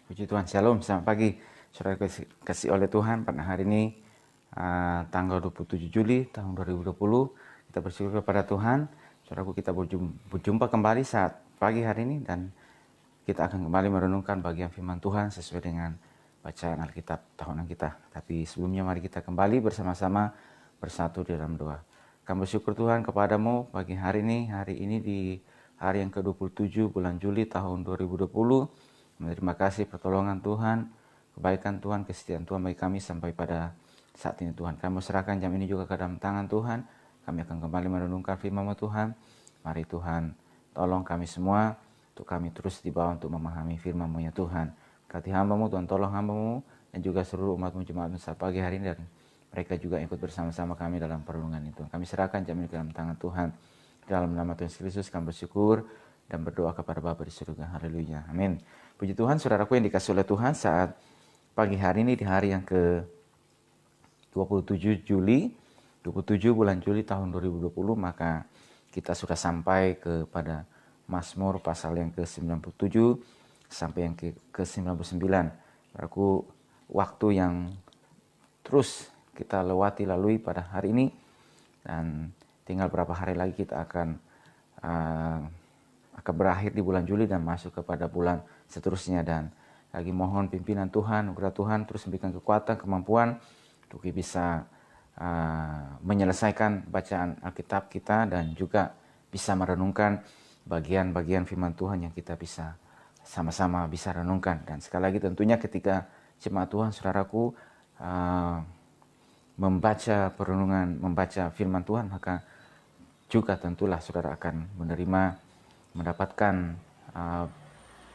Puji Tuhan, Shalom, selamat pagi. Saudara kasih oleh Tuhan, pada hari ini tanggal 27 Juli tahun 2020, kita bersyukur kepada Tuhan. Saudaraku, kita berjumpa kembali saat pagi hari ini dan kita akan kembali merenungkan bagian firman Tuhan sesuai dengan bacaan Alkitab tahunan kita. Tapi sebelumnya mari kita kembali bersama-sama bersatu di dalam doa. Kami bersyukur Tuhan kepadamu pagi hari ini di hari yang ke-27 bulan Juli tahun 2020. Terima kasih pertolongan Tuhan, kebaikan Tuhan, kesetiaan Tuhan bagi kami sampai pada saat ini Tuhan. Kami serahkan jam ini juga ke dalam tangan Tuhan. Kami akan kembali merenungkan firman-Mu Tuhan. Mari Tuhan tolong kami semua untuk kami terus dibawa untuk memahami firman-Mu ya Tuhan. Berkati hamba-Mu Tuhan, tolong hamba-Mu dan juga seluruh umat-Mu jemaat saat pagi hari ini, dan mereka juga ikut bersama-sama kami dalam perlindungan itu. Kami serahkan jam ini ke dalam tangan Tuhan. Dalam nama Tuhan Yesus Kristus kami bersyukur dan berdoa kepada Bapa di surga. Haleluya. Amin. Puji Tuhan, saudaraku yang dikasihi oleh Tuhan, saat pagi hari ini di hari yang ke-27 Juli, 27 bulan Juli tahun 2020, maka kita sudah sampai kepada Mazmur pasal yang ke-97 sampai yang ke-99. Saudaraku, waktu yang terus kita lalui pada hari ini, dan tinggal berapa hari lagi kita akan berakhir di bulan Juli dan masuk kepada bulan seterusnya. Dan lagi mohon pimpinan Tuhan, anugerah Tuhan terus memberikan kekuatan, kemampuan untuk bisa menyelesaikan bacaan Alkitab kita dan juga bisa merenungkan bagian-bagian firman Tuhan yang kita bisa sama-sama bisa renungkan. Dan sekali lagi tentunya ketika jemaat Tuhan, saudaraku, membaca perenungan, membaca firman Tuhan, maka juga tentulah saudara akan mendapatkan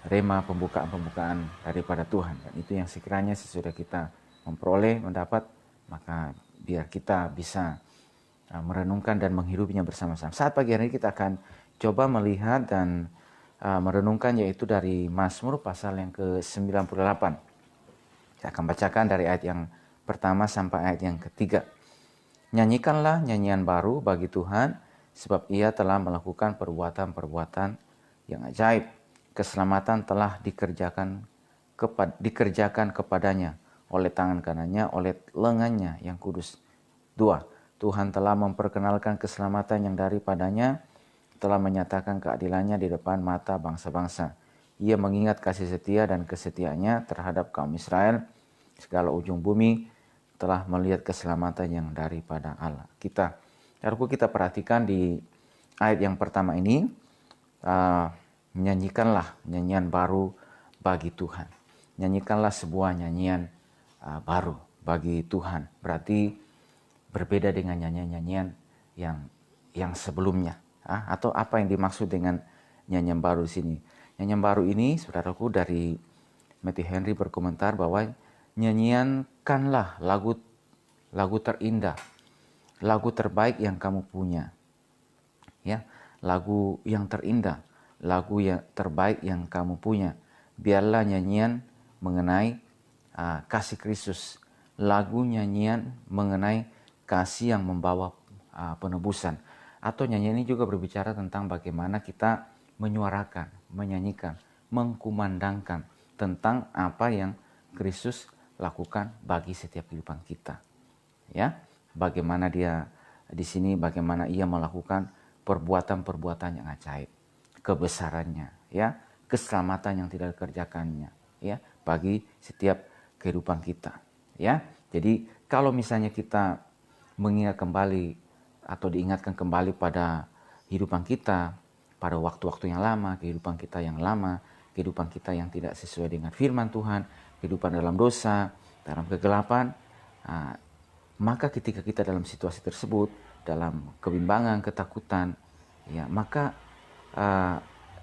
rema pembukaan daripada Tuhan. Dan itu yang sekiranya sesudah kita memperoleh, mendapat, maka biar kita bisa merenungkan dan menghidupinya bersama-sama. Saat pagi hari ini kita akan coba melihat dan merenungkan, yaitu dari Mazmur pasal yang ke-98. Saya akan bacakan dari ayat yang pertama sampai ayat yang ketiga. Nyanyikanlah nyanyian baru bagi Tuhan, sebab Ia telah melakukan perbuatan-perbuatan yang ajaib. Keselamatan telah dikerjakan kepadanya oleh tangan kanannya, oleh lengannya yang kudus. 2. Tuhan telah memperkenalkan keselamatan yang daripadanya, telah menyatakan keadilannya di depan mata bangsa-bangsa. Ia mengingat kasih setia dan kesetiaannya terhadap kaum Israel. Segala ujung bumi telah melihat keselamatan yang daripada Allah. Kita perhatikan di ayat yang pertama ini, nyanyikanlah nyanyian baru bagi Tuhan. Nyanyikanlah sebuah nyanyian baru bagi Tuhan. Berarti berbeda dengan nyanyian-nyanyian yang sebelumnya. Atau apa yang dimaksud dengan nyanyian baru di sini? Nyanyian baru ini, saudaraku, dari Matthew Henry berkomentar bahwa nyanyiankanlah lagu terindah, lagu terbaik yang kamu punya. Ya, lagu yang terindah, lagu yang terbaik yang kamu punya. Biarlah nyanyian mengenai kasih Kristus, lagu nyanyian mengenai kasih yang membawa penebusan. Atau nyanyian ini juga berbicara tentang bagaimana kita menyuarakan, menyanyikan, mengkumandangkan tentang apa yang Kristus lakukan bagi setiap kehidupan kita. Ya, bagaimana dia di sini, bagaimana ia melakukan perbuatan-perbuatan yang ajaib, kebesarannya, ya, keselamatan yang tidak dikerjakannya, ya, bagi setiap kehidupan kita, ya. Jadi kalau misalnya kita mengingat kembali atau diingatkan kembali pada kehidupan kita pada waktu-waktu yang lama, kehidupan kita yang lama, kehidupan kita yang tidak sesuai dengan firman Tuhan, kehidupan dalam dosa, dalam kegelapan, maka ketika kita dalam situasi tersebut, dalam kebimbangan, ketakutan, ya, maka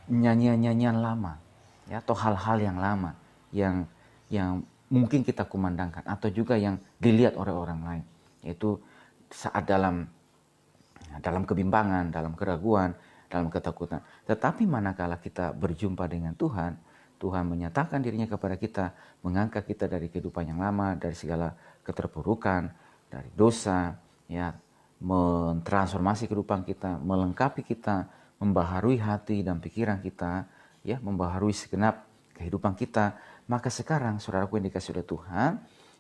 nyanyian-nyanyian lama, ya, atau hal-hal yang lama yang mungkin kita kumandangkan atau juga yang dilihat oleh orang lain, yaitu saat dalam kebimbangan, dalam keraguan, dalam ketakutan. Tetapi manakala kita berjumpa dengan Tuhan, Tuhan menyatakan dirinya kepada kita, mengangkat kita dari kehidupan yang lama, dari segala keterpurukan, dari dosa, ya, mentransformasi kehidupan kita, melengkapi kita, membaharui hati dan pikiran kita, ya, membaharui segenap kehidupan kita, Maka sekarang saudaraku yang dikasih oleh Tuhan,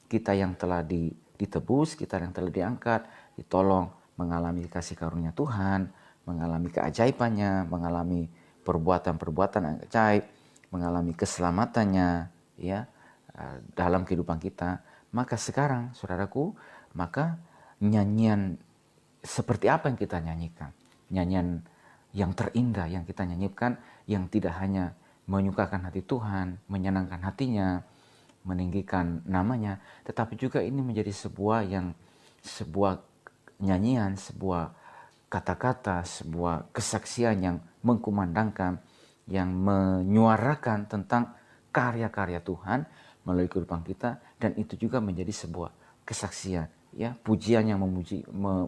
kita yang telah ditebus, kita yang telah diangkat, ditolong mengalami kasih karunia Tuhan, mengalami keajaibannya, mengalami perbuatan-perbuatan yang ajaib, mengalami keselamatannya, ya, dalam kehidupan kita. Maka sekarang, saudaraku, maka nyanyian seperti apa yang kita nyanyikan? Nyanyian yang terindah yang kita nyanyikan, yang tidak hanya menyukakan hati Tuhan, menyenangkan hatinya, meninggikan namanya, tetapi juga ini menjadi sebuah nyanyian, sebuah kata-kata, sebuah kesaksian yang mengkumandangkan, yang menyuarakan tentang karya-karya Tuhan melalui kehidupan kita, dan itu juga menjadi sebuah kesaksian, ya, pujian yang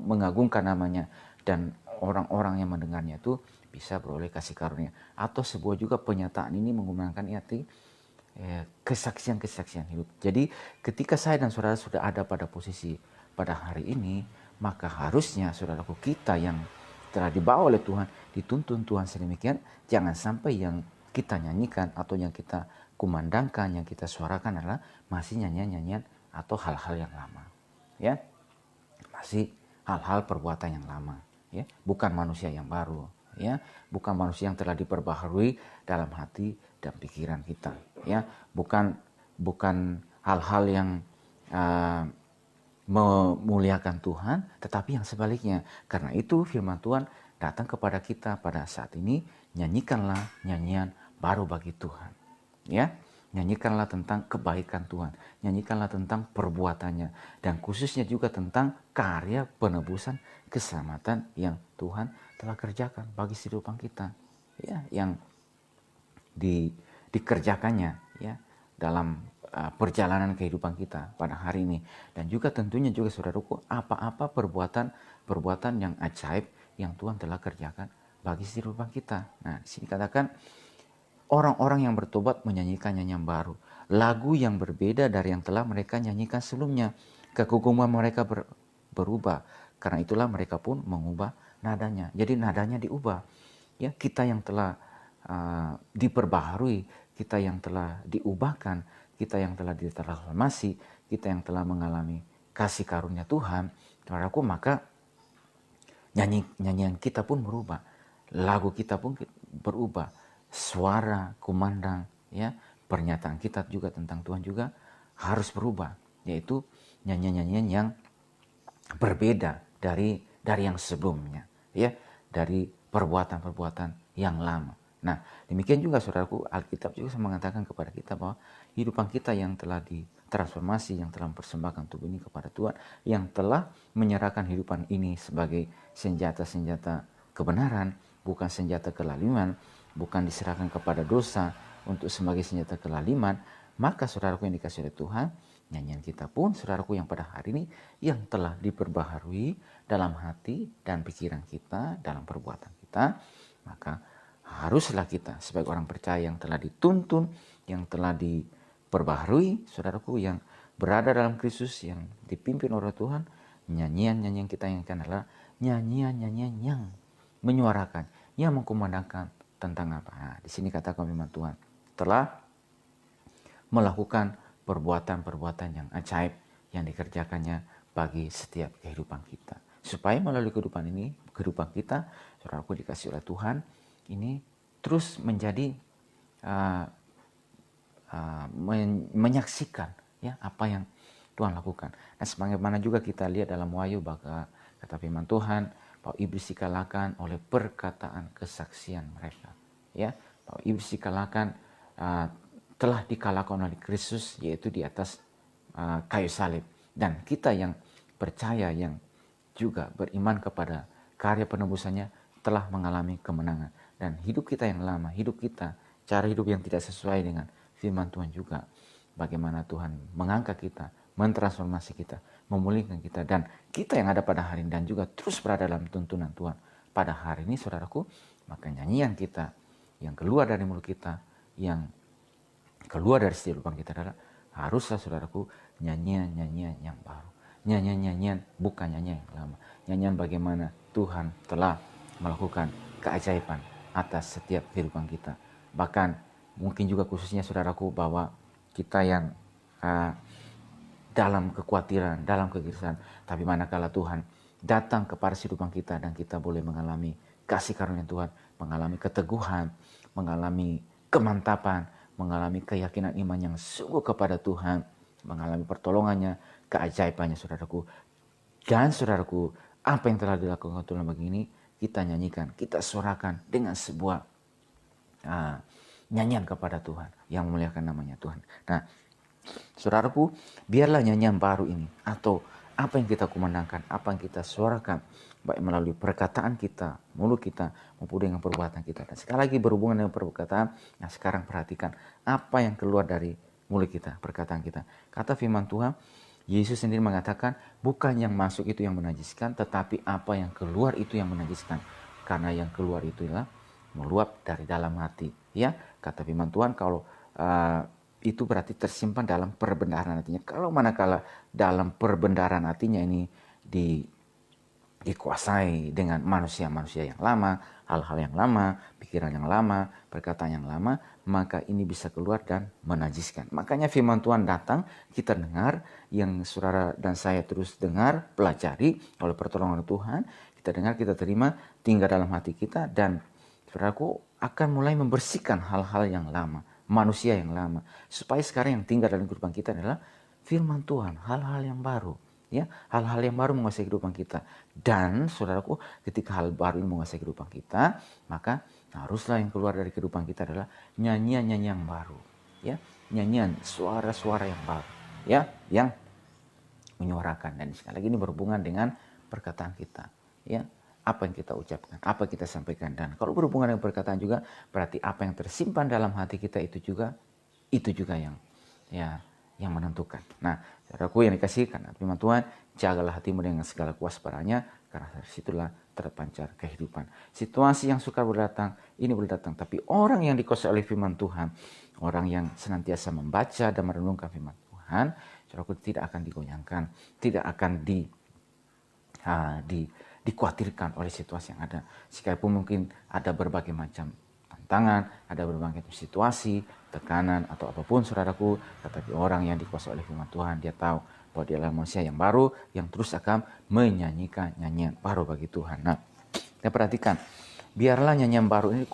mengagungkan namanya, dan orang-orang yang mendengarnya itu bisa beroleh kasih karunia, atau sebuah juga penyataan ini menggunakan arti kesaksian-kesaksian hidup. Jadi ketika saya dan saudara sudah ada pada posisi pada hari ini, maka harusnya saudaraku, kita yang telah dibawa oleh Tuhan, dituntun Tuhan sedemikian, jangan sampai yang kita nyanyikan atau yang kita kumandangkan, yang kita suarakan adalah masih nyanyian-nyanyian atau hal-hal yang lama, ya, masih hal-hal perbuatan yang lama, ya, bukan manusia yang baru, ya, bukan manusia yang telah diperbaharui dalam hati dan pikiran kita, ya, bukan hal-hal yang memuliakan Tuhan, tetapi yang sebaliknya. Karena itu firman Tuhan datang kepada kita pada saat ini, nyanyikanlah nyanyian baru bagi Tuhan, ya. Nyanyikanlah tentang kebaikan Tuhan, nyanyikanlah tentang perbuatannya, dan khususnya juga tentang karya penebusan keselamatan yang Tuhan telah kerjakan bagi kehidupan kita, ya, yang dikerjakannya, ya, dalam perjalanan kehidupan kita pada hari ini. Dan juga tentunya juga saudaraku, apa-apa perbuatan yang ajaib yang Tuhan telah kerjakan bagi kehidupan kita. Nah, di sini katakan orang-orang yang bertobat menyanyikan nyanyian baru, lagu yang berbeda dari yang telah mereka nyanyikan sebelumnya. Kekuguman mereka berubah, karena itulah mereka pun mengubah nadanya. Jadi nadanya diubah, ya. Kita yang telah diperbaharui, kita yang telah diubahkan, kita yang telah ditransformasi, kita yang telah mengalami kasih karunia Tuhan, saudaraku, maka nyanyian kita pun berubah, lagu kita pun berubah, suara, kumandang, ya, pernyataan kita juga tentang Tuhan juga harus berubah, yaitu nyanyian-nyanyian yang berbeda dari yang sebelumnya, ya, dari perbuatan-perbuatan yang lama. Nah, demikian juga saudaraku, Alkitab juga mengatakan kepada kita bahwa hidupan kita yang telah ditransformasi, yang telah mempersembahkan tubuh ini kepada Tuhan, yang telah menyerahkan hidupan ini sebagai senjata-senjata kebenaran, bukan senjata kelaliman, bukan diserahkan kepada dosa untuk sebagai senjata kelaliman, maka saudaraku yang dikasih oleh Tuhan, nyanyian kita pun saudaraku yang pada hari ini yang telah diperbaharui dalam hati dan pikiran kita, dalam perbuatan kita, maka haruslah kita sebagai orang percaya yang telah dituntun, yang telah diperbaharui, saudaraku yang berada dalam Kristus, yang dipimpin oleh Tuhan, nyanyian-nyanyian kita yang akan adalah nyanyian-nyanyian yang menyuarakan, yang mengkumandangkan tentang apa? Nah, di sini katakan firman Tuhan telah melakukan perbuatan-perbuatan yang ajaib yang dikerjakannya bagi setiap kehidupan kita. Supaya melalui kehidupan ini, kehidupan kita, saudaraku dikasih oleh Tuhan, ini terus menjadi menyaksikan, ya, apa yang Tuhan lakukan. Nah, sebagaimana juga kita lihat dalam Wahyu, bahwa kata firman Tuhan bahwa iblis dikalahkan oleh perkataan kesaksian mereka, ya, bahwa iblis dikalahkan, telah dikalahkan oleh Kristus, yaitu di atas kayu salib. Dan kita yang percaya, yang juga beriman kepada karya penebusannya, telah mengalami kemenangan. Dan hidup kita yang lama, hidup kita, cara hidup yang tidak sesuai dengan firman Tuhan juga, bagaimana Tuhan mengangkat kita, mentransformasi kita, memulihkan kita, dan kita yang ada pada hari ini dan juga terus berada dalam tuntunan Tuhan pada hari ini, saudaraku, maka nyanyian kita yang keluar dari mulut kita, yang keluar dari kehidupan kita adalah haruslah, saudaraku, nyanyian-nyanyian yang baru, nyanyian-nyanyian bukan nyanyian yang lama, nyanyian bagaimana Tuhan telah melakukan keajaiban atas setiap kehidupan kita. Bahkan mungkin juga khususnya saudaraku, bahwa kita yang dalam kekhawatiran, dalam kegelisahan. Tapi manakala Tuhan datang kepada kehidupan kita dan kita boleh mengalami kasih karunia Tuhan, mengalami keteguhan, mengalami kemantapan, mengalami keyakinan iman yang sungguh kepada Tuhan, mengalami pertolongannya, keajaibannya saudaraku. Dan saudaraku, apa yang telah dilakukan Tuhan begini, kita nyanyikan, kita suarakan dengan sebuah nyanyian kepada Tuhan yang memuliakan namanya Tuhan. Nah, saudaraku, biarlah nyanyian baru ini atau apa yang kita kumandangkan, apa yang kita suarakan, baik melalui perkataan kita, mulut kita, maupun dengan perbuatan kita. Dan sekali lagi berhubungan dengan perkataan, nah sekarang perhatikan apa yang keluar dari mulut kita, perkataan kita. Kata firman Tuhan, Yesus sendiri mengatakan, bukan yang masuk itu yang menajiskan, tetapi apa yang keluar itu yang menajiskan. Karena yang keluar itulah meluap dari dalam hati. Ya, kata firman Tuhan, kalau itu berarti tersimpan dalam perbendaharaan hatinya. Kalau manakala dalam perbendaharaan hatinya ini dikuasai dengan manusia-manusia yang lama, hal-hal yang lama, pikiran yang lama, perkataan yang lama, maka ini bisa keluar dan menajiskan. Makanya firman Tuhan datang, kita dengar, yang saudara dan saya terus dengar, pelajari oleh pertolongan Tuhan, kita dengar, kita terima, tinggal dalam hati kita, dan saudaraku akan mulai membersihkan hal-hal yang lama, manusia yang lama, supaya sekarang yang tinggal dalam kehidupan kita adalah firman Tuhan, hal-hal yang baru, ya, hal-hal yang baru menguasai kehidupan kita. Dan saudaraku, ketika hal baru ini menguasai kehidupan kita, maka haruslah yang keluar dari kehidupan kita adalah nyanyian-nyanyian yang baru, ya, nyanyian, suara-suara yang baru, ya, yang menyuarakan. Dan sekali lagi ini berhubungan dengan perkataan kita, ya, apa yang kita ucapkan, apa yang kita sampaikan. Dan kalau berhubungan dengan perkataan juga, berarti apa yang tersimpan dalam hati kita itu juga yang menentukan. Nah, saudaraku yang dikasihkan, firman Tuhan, jagalah hatimu dengan segala kewaspadaannya, karena dari situlah terpancar kehidupan. Situasi yang sukar berdatang, ini berdatang, tapi orang yang dikuasai oleh firman Tuhan, orang yang senantiasa membaca dan merenungkan firman Tuhan, saudaraku, tidak akan digoyangkan, tidak akan dikhawatirkan oleh situasi yang ada. Sekalipun mungkin ada berbagai macam tantangan, ada berbagai macam situasi, tekanan atau apapun saudaraku, tetapi orang yang dikuasai oleh firman Tuhan, dia tahu bahwa dia adalah manusia yang baru, yang terus akan menyanyikan nyanyian baru bagi Tuhan. Nah, kita perhatikan, biarlah nyanyian baru ini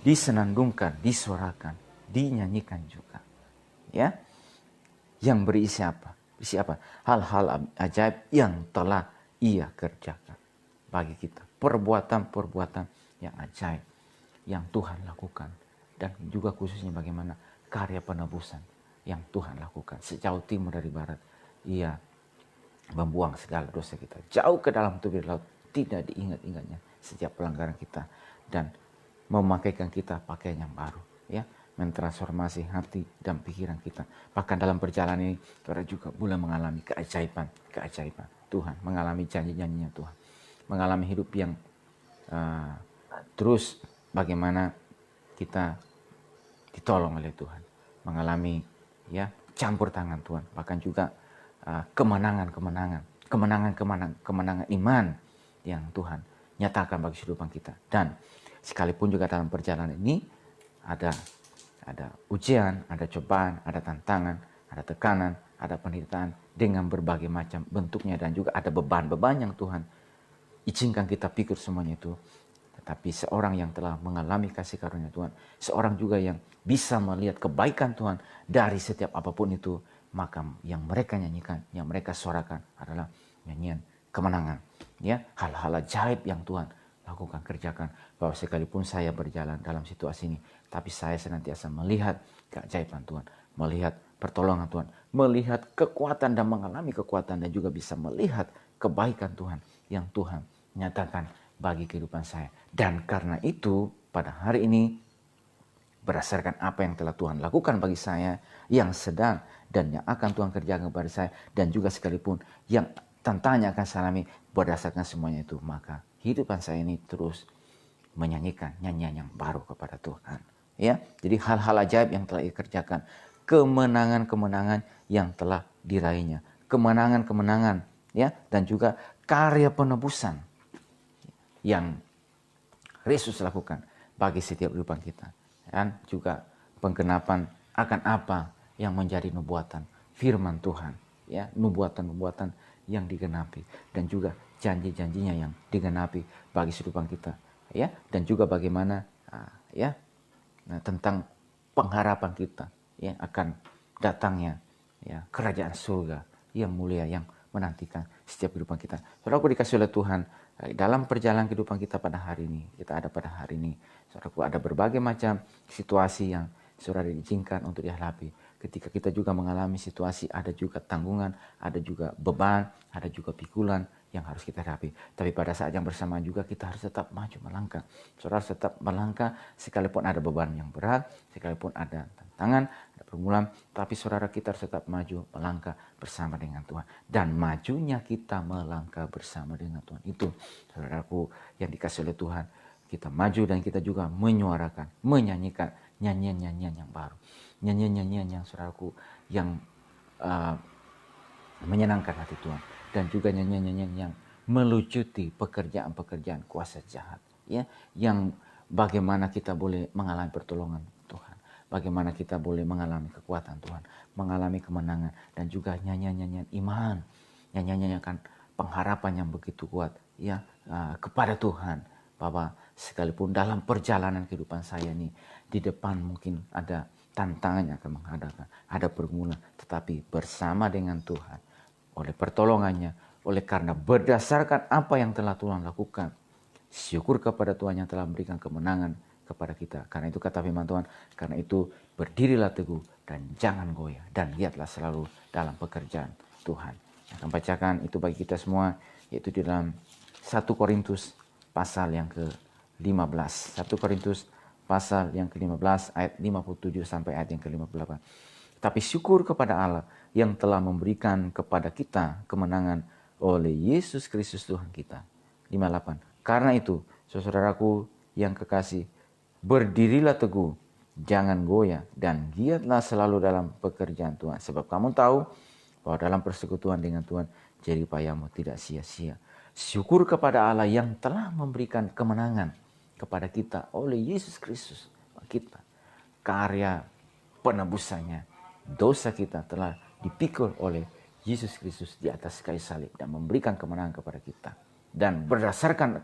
disenandungkan, disuarakan, dinyanyikan juga, ya, yang berisi apa? Berisi apa? Hal-hal ajaib yang telah Ia kerjakan bagi kita, perbuatan-perbuatan yang ajaib yang Tuhan lakukan, dan juga khususnya bagaimana karya penebusan yang Tuhan lakukan sejauh timur dari barat. Ia membuang segala dosa kita jauh ke dalam tubir laut, tidak diingat-ingatnya setiap pelanggaran kita, dan memakaikan kita pakaian yang baru, ya, mentransformasi hati dan pikiran kita. Bahkan dalam perjalanan ini kita juga mulai mengalami keajaiban Tuhan, mengalami janji-janjinya Tuhan, mengalami hidup yang terus bagaimana kita ditolong oleh Tuhan, mengalami, ya, campur tangan Tuhan, bahkan juga kemenangan iman yang Tuhan nyatakan bagi kehidupan kita. Dan sekalipun juga dalam perjalanan ini ada ujian, ada cobaan, ada tantangan, ada tekanan, ada penderitaan dengan berbagai macam bentuknya, dan juga ada beban-beban yang Tuhan izinkan kita pikir semuanya itu. Tetapi seorang yang telah mengalami kasih karunia Tuhan, seorang juga yang bisa melihat kebaikan Tuhan dari setiap apapun itu, maka yang mereka nyanyikan, yang mereka suarakan adalah nyanyian kemenangan, ya, hal-hal ajaib yang Tuhan lakukan, kerjakan. Bahwa sekalipun saya berjalan dalam situasi ini, tapi saya senantiasa melihat keajaiban Tuhan, melihat pertolongan Tuhan, melihat kekuatan dan mengalami kekuatan, dan juga bisa melihat kebaikan Tuhan yang Tuhan nyatakan bagi kehidupan saya. Dan karena itu pada hari ini, berdasarkan apa yang telah Tuhan lakukan bagi saya, yang sedang dan yang akan Tuhan kerjakan kepada saya, dan juga sekalipun yang tantangannya akan saya alami, berdasarkan semuanya itu, maka kehidupan saya ini terus menyanyikan nyanyian yang baru kepada Tuhan. Ya, jadi hal-hal ajaib yang telah Ia kerjakan, kemenangan-kemenangan yang telah diraihnya, kemenangan-kemenangan, ya, dan juga karya penebusan yang Yesus lakukan bagi setiap kehidupan kita, dan juga penggenapan akan apa yang menjadi nubuatan firman Tuhan, ya, nubuatan-nubuatan yang digenapi dan juga janji-janjinya yang digenapi bagi kehidupan kita, ya, dan juga bagaimana ya, tentang pengharapan kita, ya, akan datangnya, ya, kerajaan surga yang mulia yang menantikan setiap kehidupan kita. Saudaraku dikasih oleh Tuhan, dalam perjalanan kehidupan kita pada hari ini, saudaraku, ada berbagai macam situasi yang saudara diizinkan untuk dihadapi. Ketika kita juga mengalami situasi, ada juga tanggungan, ada juga beban, ada juga pikulan yang harus kita hadapi. Tapi pada saat yang bersamaan juga kita harus tetap maju melangkah. Saudara harus tetap melangkah sekalipun ada beban yang berat, sekalipun ada tantangan, ada pergumulan, tapi saudara kita harus tetap maju melangkah bersama dengan Tuhan. Dan majunya kita melangkah bersama dengan Tuhan itu, saudaraku yang dikasih oleh Tuhan, kita maju dan kita juga menyuarakan, menyanyikan nyanyian-nyanyian yang baru. Nyanyian-nyanyian yang saudaraku yang menyenangkan hati Tuhan. Dan juga nyanyian-nyanyian yang melucuti pekerjaan-pekerjaan kuasa jahat. Ya, yang bagaimana kita boleh mengalami pertolongan Tuhan. Bagaimana kita boleh mengalami kekuatan Tuhan. Mengalami kemenangan. Dan juga nyanyian-nyanyian iman. Nyanyian-nyanyian pengharapan yang begitu kuat, ya, kepada Tuhan. Bahwa sekalipun dalam perjalanan kehidupan saya ini, di depan mungkin ada tantangan yang akan menghadapkan, ada pergumulan, tetapi bersama dengan Tuhan, oleh pertolongannya, oleh karena berdasarkan apa yang telah Tuhan lakukan, syukur kepada Tuhan yang telah memberikan kemenangan kepada kita. Karena itu kata firman Tuhan, karena itu berdirilah teguh dan jangan goyah, dan lihatlah selalu dalam pekerjaan Tuhan. Akan bacakan itu bagi kita semua, yaitu di dalam 1 Korintus pasal yang ke-15. 1 Korintus pasal yang ke-15 ayat 57 sampai ayat yang ke-58. Tapi syukur kepada Allah yang telah memberikan kepada kita kemenangan oleh Yesus Kristus Tuhan kita. 58. Karena itu, saudaraku yang kekasih, berdirilah teguh, jangan goyah, dan giatlah selalu dalam pekerjaan Tuhan. Sebab kamu tahu bahwa dalam persekutuan dengan Tuhan, jerih payahmu tidak sia-sia. Syukur kepada Allah yang telah memberikan kemenangan kepada kita oleh Yesus Kristus kita. Karya penebusannya, dosa kita telah dipikul oleh Yesus Kristus di atas kayu salib dan memberikan kemenangan kepada kita. Dan berdasarkan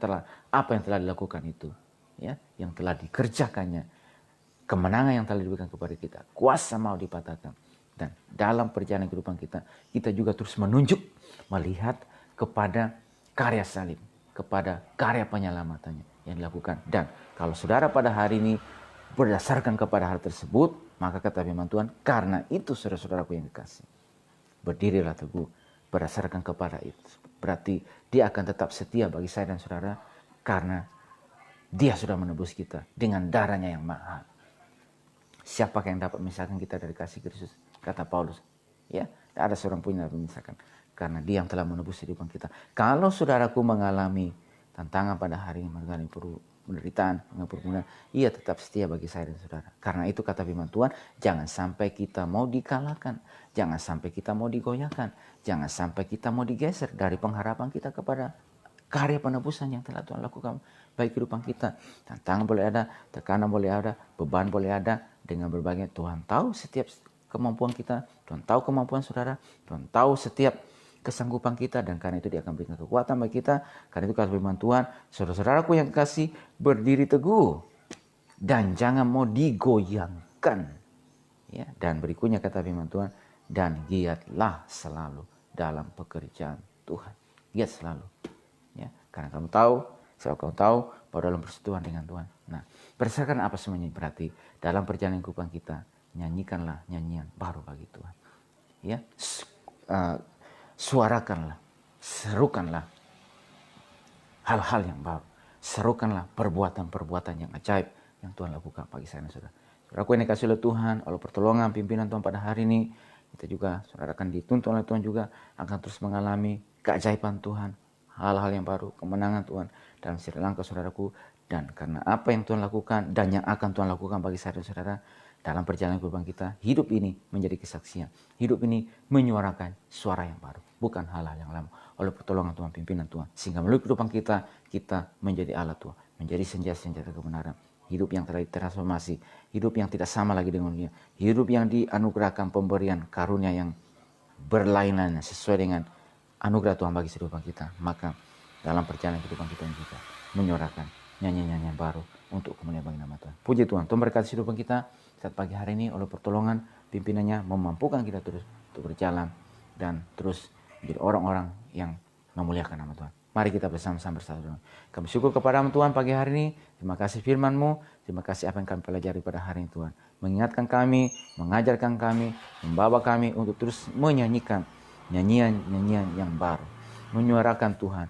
apa yang telah dilakukan itu, ya, yang telah dikerjakannya, kemenangan yang telah diberikan kepada kita, kuasa mau dipatahkan. Dan dalam perjalanan kehidupan kita, kita juga terus menunjuk, melihat kepada karya salib, kepada karya penyelamatannya yang dilakukan. Dan kalau saudara pada hari ini berdasarkan kepada hal tersebut, maka kata firman Tuhan, karena itu saudara-saudaraku yang dikasih, berdirilah teguh berdasarkan kepada itu. Berarti dia akan tetap setia bagi saya dan saudara, karena dia sudah menebus kita dengan darahnya yang mahal. Siapa yang dapat memisahkan kita dari kasih Kristus? Kata Paulus, ya, tidak ada seorang pun yang dapat memisahkan, karena dia yang telah menebus kehidupan kita. Kalau saudaraku mengalami tantangan pada hari ini, mengalami penderitaan, mengalami ia tetap setia bagi saya dan saudara. Karena itu kata firman Tuhan, jangan sampai kita mau dikalahkan, jangan sampai kita mau digoyahkan, jangan sampai kita mau digeser dari pengharapan kita kepada karya penebusan yang telah Tuhan lakukan bagi kehidupan kita. Tantangan boleh ada, tekanan boleh ada, beban boleh ada, dengan berbagai. Tuhan tahu setiap kemampuan kita, Tuhan tahu kemampuan saudara, Tuhan tahu setiap kesanggupan kita, dan karena itu dia akan berikan kekuatan bagi kita. Karena itu kata firman Tuhan, saudara-saudaraku yang kasih, berdiri teguh dan jangan mau digoyangkan. Ya, dan berikutnya kata firman Tuhan, dan giatlah selalu dalam pekerjaan Tuhan. Giat selalu. Ya, karena kamu tahu, sebab kamu tahu bahwa dalam persekutuan dengan Tuhan. Nah, berdasarkan apa semuanya, berarti dalam perjalanan kehidupan kita, nyanyikanlah nyanyian baru bagi Tuhan. Ya, suarakanlah, serukanlah hal-hal yang baru. Serukanlah perbuatan-perbuatan yang ajaib yang Tuhan lakukan bagi saya dan saudara. Saudaraku yang dikasih oleh Tuhan, oleh pertolongan pimpinan Tuhan pada hari ini, kita juga, saudara, akan dituntun oleh Tuhan juga, akan terus mengalami keajaiban Tuhan, hal-hal yang baru, kemenangan Tuhan dalam setiap langkah saudaraku. Dan karena apa yang Tuhan lakukan dan yang akan Tuhan lakukan bagi saya dan saudara dalam perjalanan kehidupan kita, hidup ini menjadi kesaksian. Hidup ini menyuarakan suara yang baru, bukan hal-hal yang lama. Oleh pertolongan Tuhan, pimpinan Tuhan, sehingga melalui kehidupan kita, kita menjadi alat Tuhan, menjadi senjata-senjata kebenaran hidup yang telah ditransformasi, hidup yang tidak sama lagi dengan dunia, hidup yang dianugerahkan pemberian karunia yang berlainan sesuai dengan anugerah Tuhan bagi kehidupan kita. Maka dalam perjalanan kehidupan kita ini juga menyuarakan nyanyian-nyanyian baru untuk kemuliaan bagi nama Tuhan. Puji Tuhan, Tuhan berkati kehidupan kita saat pagi hari ini oleh pertolongan pimpinannya memampukan kita terus untuk berjalan dan terus menjadi orang-orang yang memuliakan nama Tuhan. Mari kita bersama-sama bersatu. Kami syukur kepada-Mu Tuhan pagi hari ini. Terima kasih firman-Mu. Terima kasih apa yang kami pelajari pada hari ini Tuhan. Mengingatkan kami, mengajarkan kami, membawa kami untuk terus menyanyikan nyanyian-nyanyian yang baru. Menyuarakan Tuhan.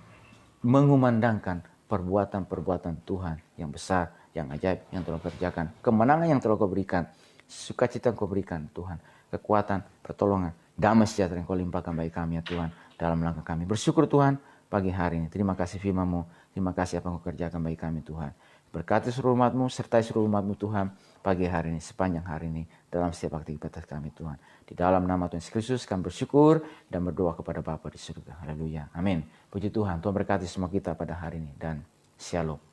Mengumandangkan perbuatan-perbuatan Tuhan yang besar, yang ajaib, yang telah Kau kerjakan. Kemenangan yang telah Kau berikan. Sukacita yang Kau berikan Tuhan. Kekuatan, pertolongan, damai sejahtera yang Kau limpahkan bagi kami ya Tuhan. Dalam langkah kami. Bersyukur Tuhan pagi hari ini. Terima kasih firman-Mu. Terima kasih apa yang Kau kerjakan bagi kami Tuhan. Berkati seluruh umat-Mu, sertai seluruh umat-Mu Tuhan pagi hari ini, sepanjang hari ini, dalam setiap aktivitas kami Tuhan. Di dalam nama Tuhan Yesus Kristus kami bersyukur dan berdoa kepada Bapa di surga. Haleluya. Amin. Puji Tuhan. Tuhan berkati semua kita pada hari ini dan shalom.